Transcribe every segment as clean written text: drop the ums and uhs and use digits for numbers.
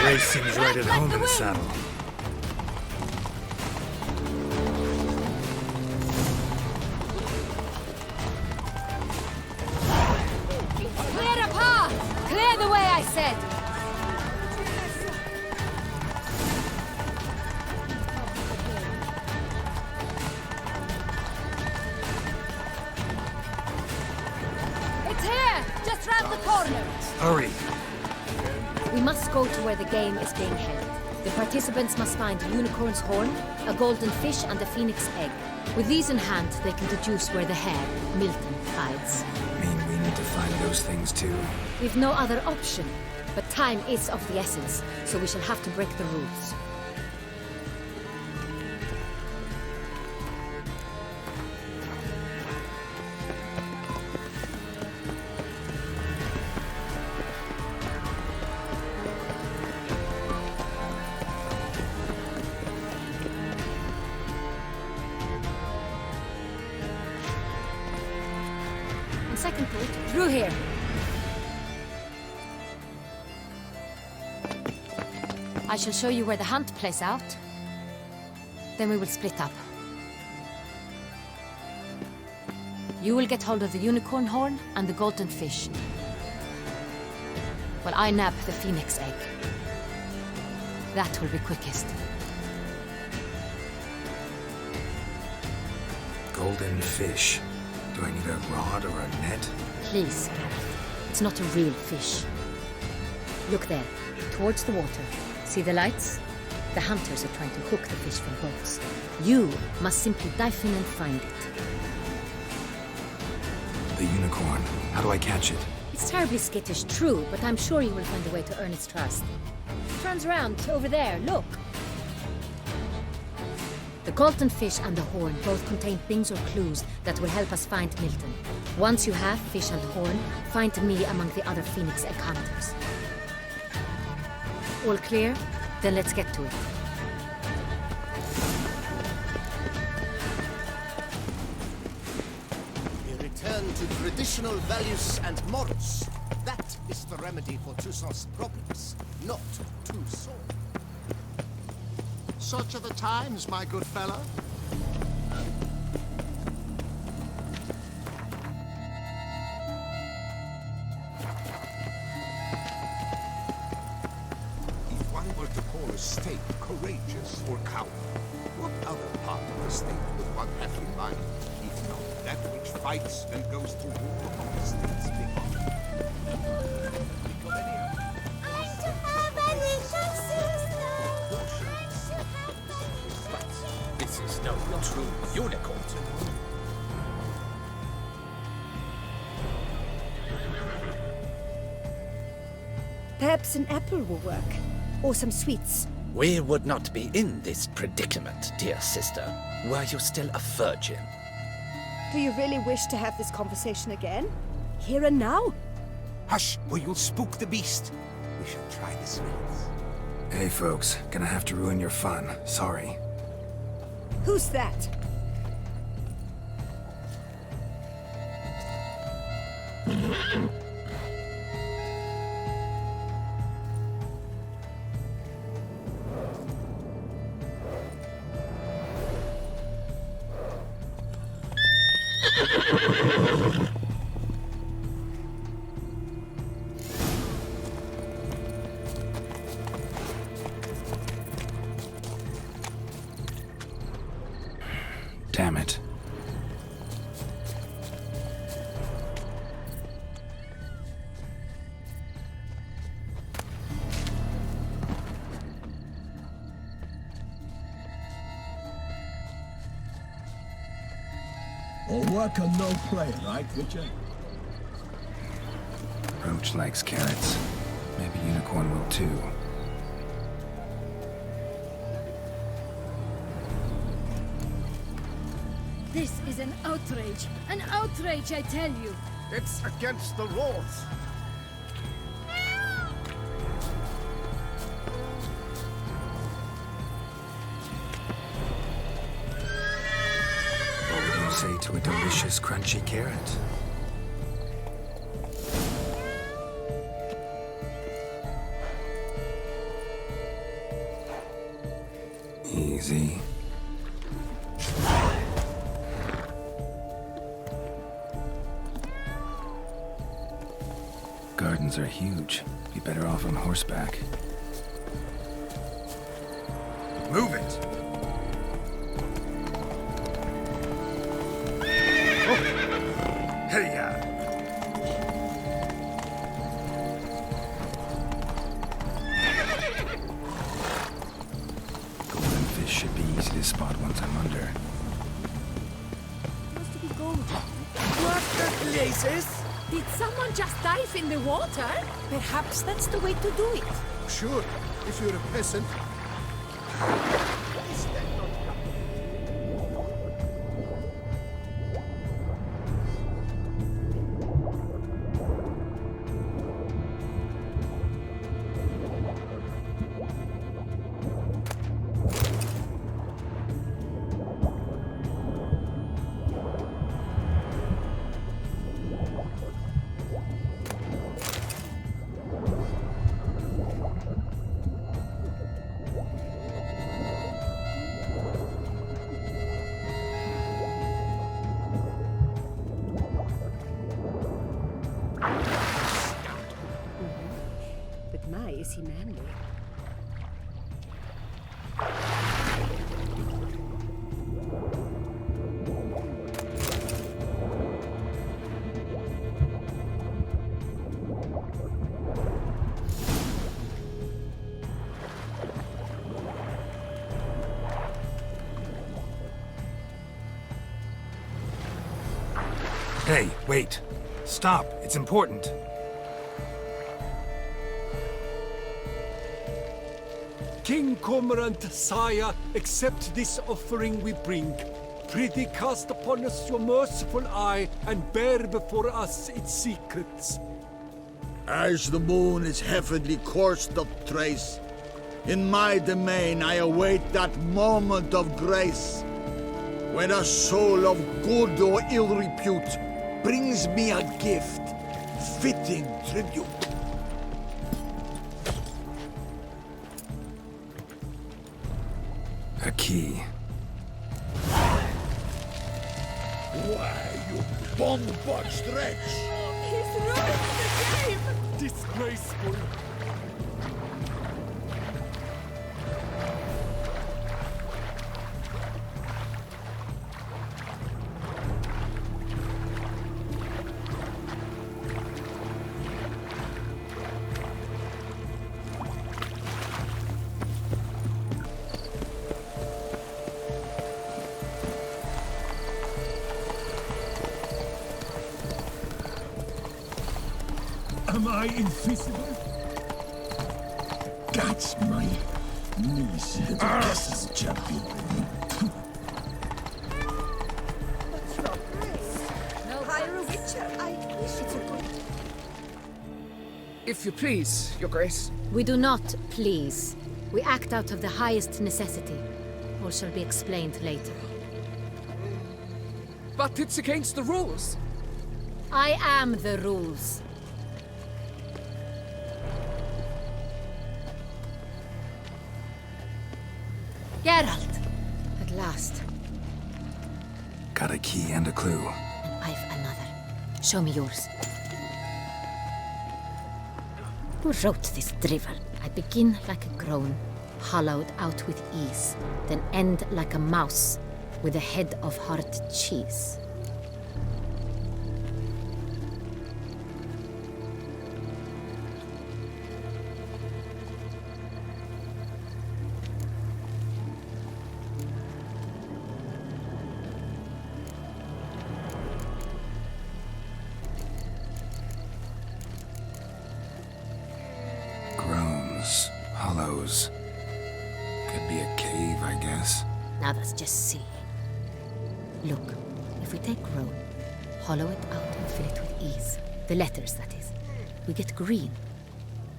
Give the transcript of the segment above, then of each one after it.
race seems right at home in the saddle. Clear a path! Clear the way, I said! It's here! Just round the corner! Hurry! We must go to where the game is being held. The participants must find a unicorn's horn, a golden fish, and a phoenix egg. With these in hand, they can deduce where the hare, Milton, hides. Mean we need to find those things too? We've no other option. But time is of the essence, so we shall have to break the rules. Second thought, through here. I shall show you where the hunt plays out. Then we will split up. You will get hold of the unicorn horn and the golden fish, while I nab the phoenix egg. That will be quickest. Golden fish. Do I need a rod or a net? Please, Gareth. It's not a real fish. Look there, towards the water. See the lights? The hunters are trying to hook the fish from boats. You must simply dive in and find it. The unicorn. How do I catch it? It's terribly skittish, true, but I'm sure you will find a way to earn its trust. It turns around, over there, look. The golden fish and the horn both contain things or clues that will help us find Milton. Once you have fish and horn, find me among the other phoenix egg hunters. All clear? Then let's get to it. We return to traditional values and morals. That is the remedy for Toussaint's problems, not Toussaint. Such are the times, my good fellow. If one were to call a state courageous or coward, what other part of the state would one have in mind, if not that which fights and goes to war on the state's behalf? This is no true unicorn. Perhaps an apple will work. Or some sweets. We would not be in this predicament, dear sister, were you still a virgin. Do you really wish to have this conversation again? Here and now? Hush, or you'll spook the beast. We shall try the sweets. Hey folks, gonna have to ruin your fun. Sorry. Who's that? Damn it. All work and no play, right, Witcher? Roach likes carrots. Maybe Unicorn will too. This is an outrage! An outrage, I tell you! It's against the rules. What would you say to a delicious, crunchy carrot? Z. Gardens are huge. Be better off on horseback. Move it! Oh. Hey-ya! Golden fish should be easy to spot once I'm under. Must to be gold. What the blazes? Did someone just dive in the water? Perhaps that's the way to do it. Sure, if you're a peasant. But my, is he manly? Hey, wait. Stop. It's important. King Cormorant, sire, accept this offering we bring. Prithee cast upon us your merciful eye, and bear before us its secrets. As the moon is heavenly coursed of trace, in my domain I await that moment of grace, when a soul of good or ill repute brings me a gift, fitting tribute. A key. Why, you bomb-botched wretch! He's ruined the game! Disgraceful. Am I invisible? That's my niece, the Castle's champion. What's wrong, Grace? No, Hire a witcher. I wish it's a good. If you please, Your Grace. We do not please. We act out of the highest necessity. All shall be explained later. But it's against the rules. I am the rules. Geralt! At last. Got a key and a clue. And I've another. Show me yours. Who wrote this drivel? I begin like a groan, hollowed out with ease, then end like a mouse, with a head of hard cheese. Groans, hollows. Could be a cave, I guess. Now let's just see. Look, if we take groan, hollow it out and fill it with ease, the letters that is, we get green.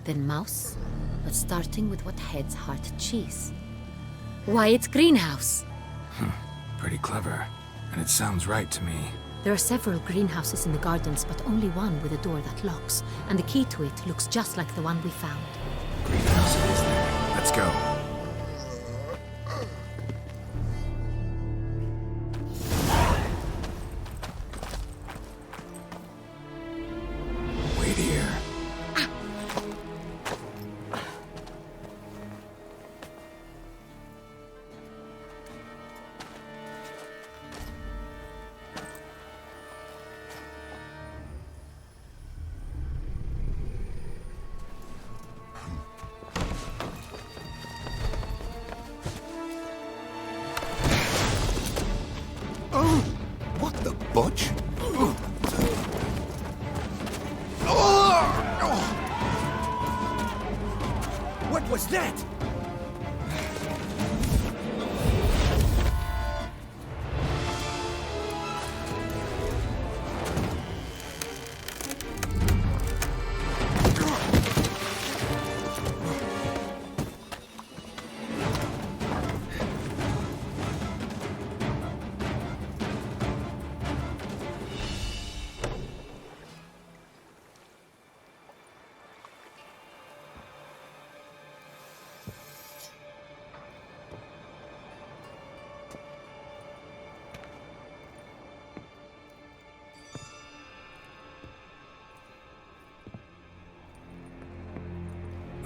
Then mouse, but starting with what heads heart cheese. Why, it's greenhouse! Pretty clever. And it sounds right to me. There are several greenhouses in the gardens, but only one with a door that locks, and the key to it looks just like the one we found. Greenhouse it is then. Let's go. What was that?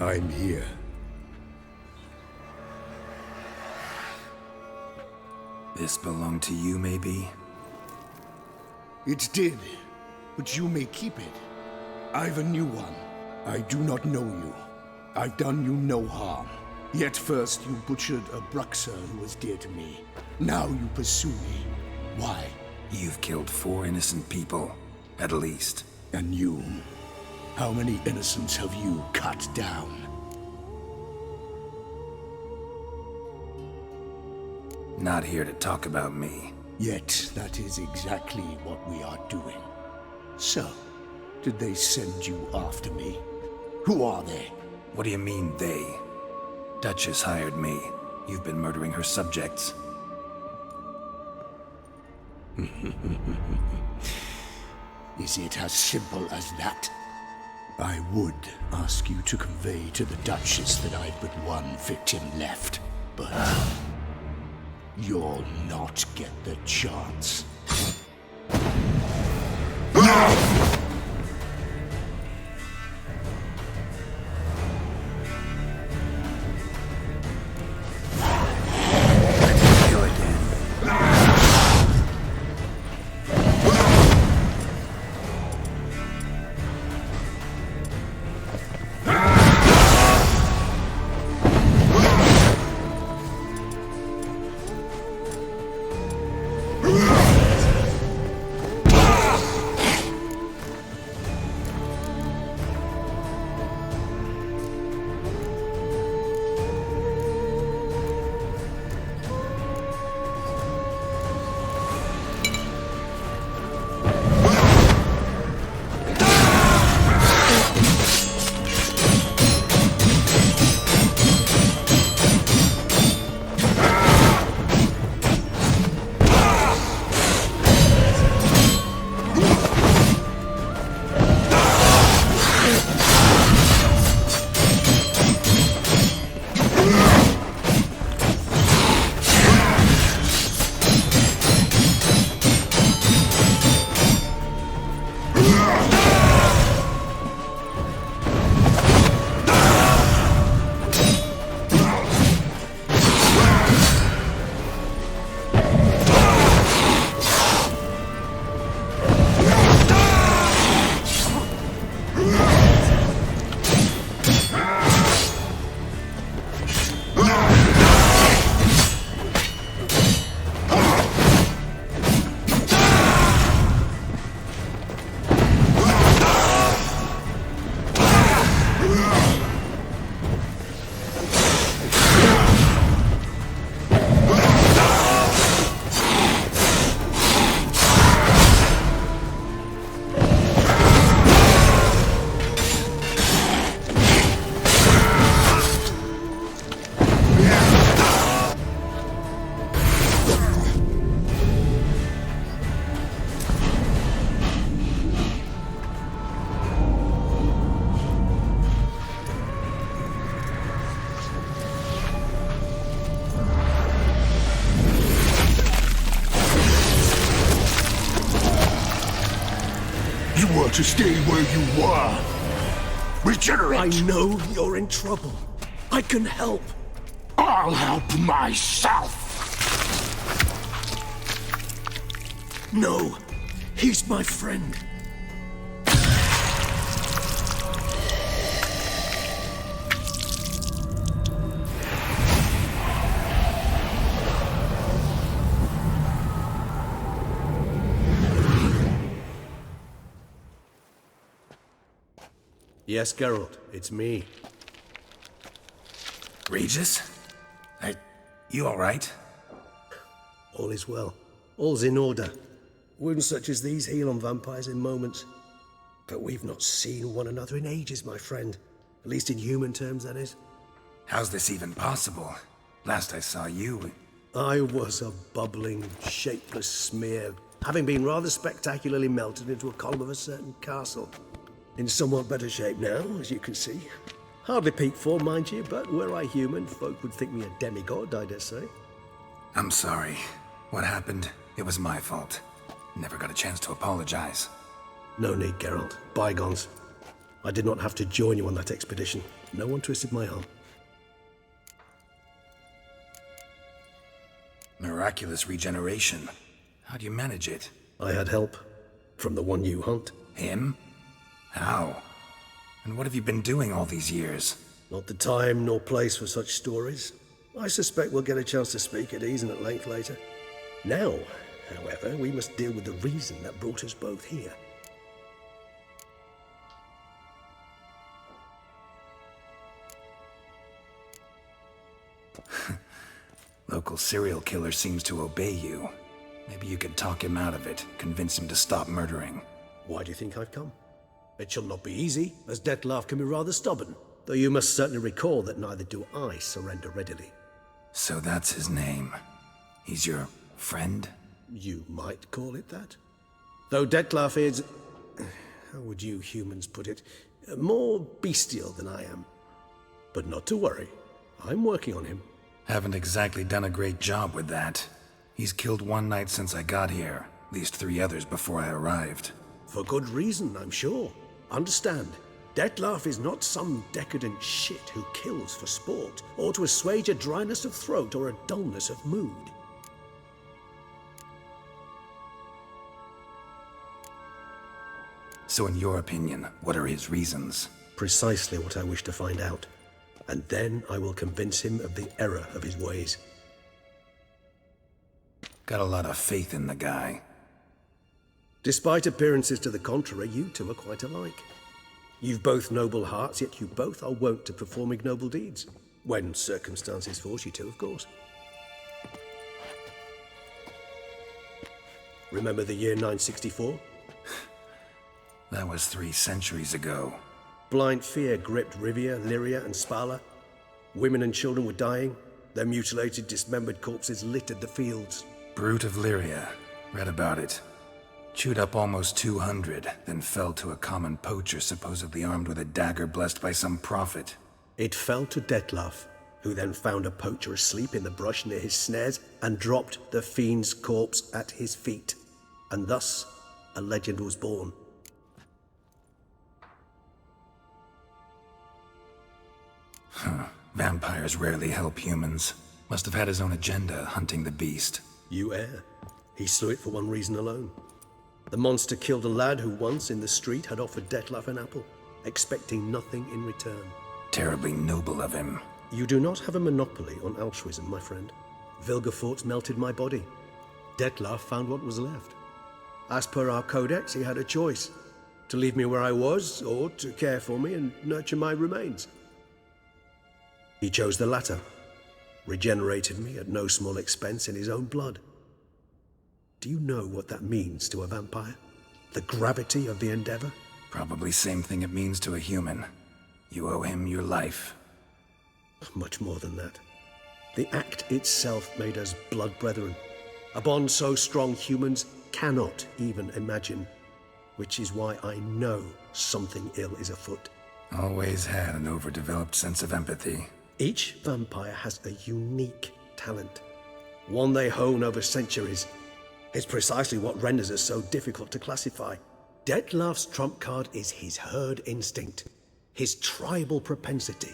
I'm here. This belonged to you, maybe? It did, but you may keep it. I've a new one. I do not know you. I've done you no harm. Yet first you butchered a Bruxer who was dear to me. Now you pursue me. Why? You've killed 4 innocent people, at least. And you? How many innocents have you cut down? Not here to talk about me. Yet that is exactly what we are doing. So, did they send you after me? Who are they? What do you mean, they? Duchess hired me. You've been murdering her subjects. Is it as simple as that? I would ask you to convey to the Duchess that I've but one victim left, but you'll not get the chance. To stay where you were. Regenerate! I know you're in trouble. I can help. I'll help myself! No, he's my friend. Yes, Geralt, it's me. Regis? You alright? All is well. All's in order. Wounds such as these heal on vampires in moments. But we've not seen one another in ages, my friend. At least in human terms, that is. How's this even possible? Last I saw you... I was a bubbling, shapeless smear, having been rather spectacularly melted into a column of a certain castle. In somewhat better shape now, as you can see. Hardly peak form, mind you, but were I human, folk would think me a demigod, I dare say. I'm sorry. What happened, it was my fault. Never got a chance to apologize. No need, Geralt. Bygones. I did not have to join you on that expedition. No one twisted my arm. Miraculous regeneration. How do you manage it? I had help. From the one you hunt. Him? How? And what have you been doing all these years? Not the time nor place for such stories. I suspect we'll get a chance to speak at ease and at length later. Now, however, we must deal with the reason that brought us both here. Local serial killer seems to obey you. Maybe you could talk him out of it, convince him to stop murdering. Why do you think I've come? It shall not be easy, as Dettlaff can be rather stubborn. Though you must certainly recall that neither do I surrender readily. So that's his name. He's your friend? You might call it that. Though Dettlaff is... how would you humans put it? More bestial than I am. But not to worry. I'm working on him. Haven't exactly done a great job with that. He's killed one knight since I got here. At least 3 others before I arrived. For good reason, I'm sure. Understand, Dettlaff is not some decadent shit who kills for sport, or to assuage a dryness of throat or a dullness of mood. So in your opinion, what are his reasons? Precisely what I wish to find out. And then I will convince him of the error of his ways. Got a lot of faith in the guy. Despite appearances to the contrary, you two are quite alike. You've both noble hearts, yet you both are wont to perform ignoble deeds. When circumstances force you to, of course. Remember the year 964? That was 3 centuries ago. Blind fear gripped Rivia, Lyria, and Spala. Women and children were dying. Their mutilated, dismembered corpses littered the fields. Brute of Lyria. Read about it. Chewed up almost 200, then fell to a common poacher supposedly armed with a dagger blessed by some prophet. It fell to Dettlaff, who then found a poacher asleep in the brush near his snares and dropped the fiend's corpse at his feet. And thus, a legend was born. Vampires rarely help humans. Must have had his own agenda, hunting the beast. You err. He slew it for one reason alone. The monster killed a lad who once, in the street, had offered Dettlaff an apple, expecting nothing in return. Terribly noble of him. You do not have a monopoly on altruism, my friend. Vilgefortz melted my body. Dettlaff found what was left. As per our codex, he had a choice. To leave me where I was, or to care for me and nurture my remains. He chose the latter. Regenerated me at no small expense in his own blood. Do you know what that means to a vampire? The gravity of the endeavor? Probably same thing it means to a human. You owe him your life. Much more than that. The act itself made us blood brethren. A bond so strong humans cannot even imagine. Which is why I know something ill is afoot. Always had an overdeveloped sense of empathy. Each vampire has a unique talent. One they hone over centuries. It's precisely what renders us so difficult to classify. Dettlaff's trump card is his herd instinct, his tribal propensity.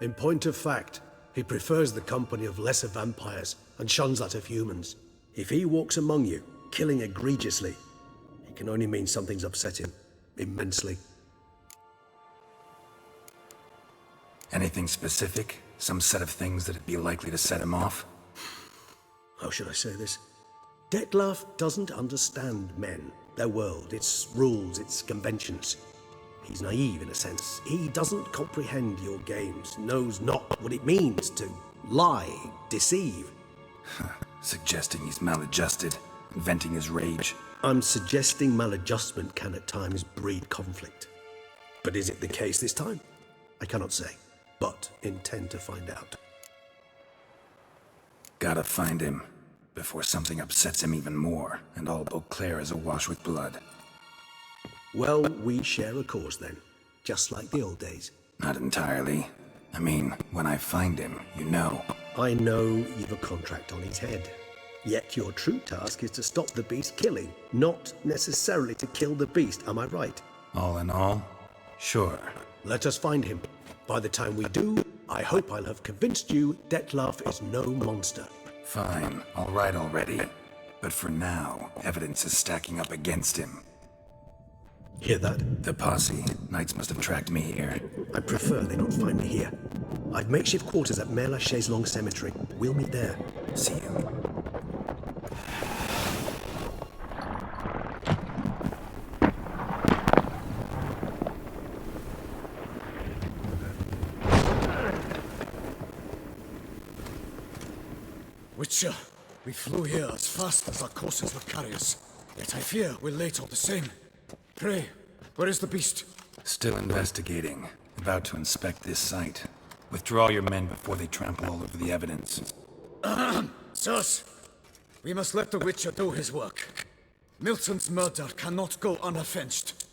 In point of fact, he prefers the company of lesser vampires and shuns that of humans. If he walks among you, killing egregiously, it can only mean something's upset him, immensely. Anything specific? Some set of things that'd be likely to set him off? How should I say this? Dettlaff doesn't understand men, their world, its rules, its conventions. He's naive in a sense. He doesn't comprehend your games, knows not what it means to lie, deceive. Suggesting he's maladjusted, venting his rage. I'm suggesting maladjustment can at times breed conflict. But is it the case this time? I cannot say, but intend to find out. Gotta find him, before something upsets him even more, and all Beauclair is awash with blood. Well, we share a cause then, just like the old days. Not entirely. I mean, when I find him, you know. I know you've a contract on his head. Yet your true task is to stop the beast killing, not necessarily to kill the beast, am I right? All in all, sure. Let us find him. By the time we do, I hope I'll have convinced you Dettlaff is no monster. Fine, all right already. But for now, evidence is stacking up against him. Hear that? The posse. Knights must have tracked me here. I prefer they not find me here. I've makeshift quarters at Mère Lachaise Long Cemetery. We'll meet there. See you. Witcher, we flew here as fast as our courses would carry us. Yet I fear we're late all the same. Pray, where is the beast? Still investigating. About to inspect this site. Withdraw your men before they trample all over the evidence. Sirs, we must let the Witcher do his work. Milton's murder cannot go unavenged.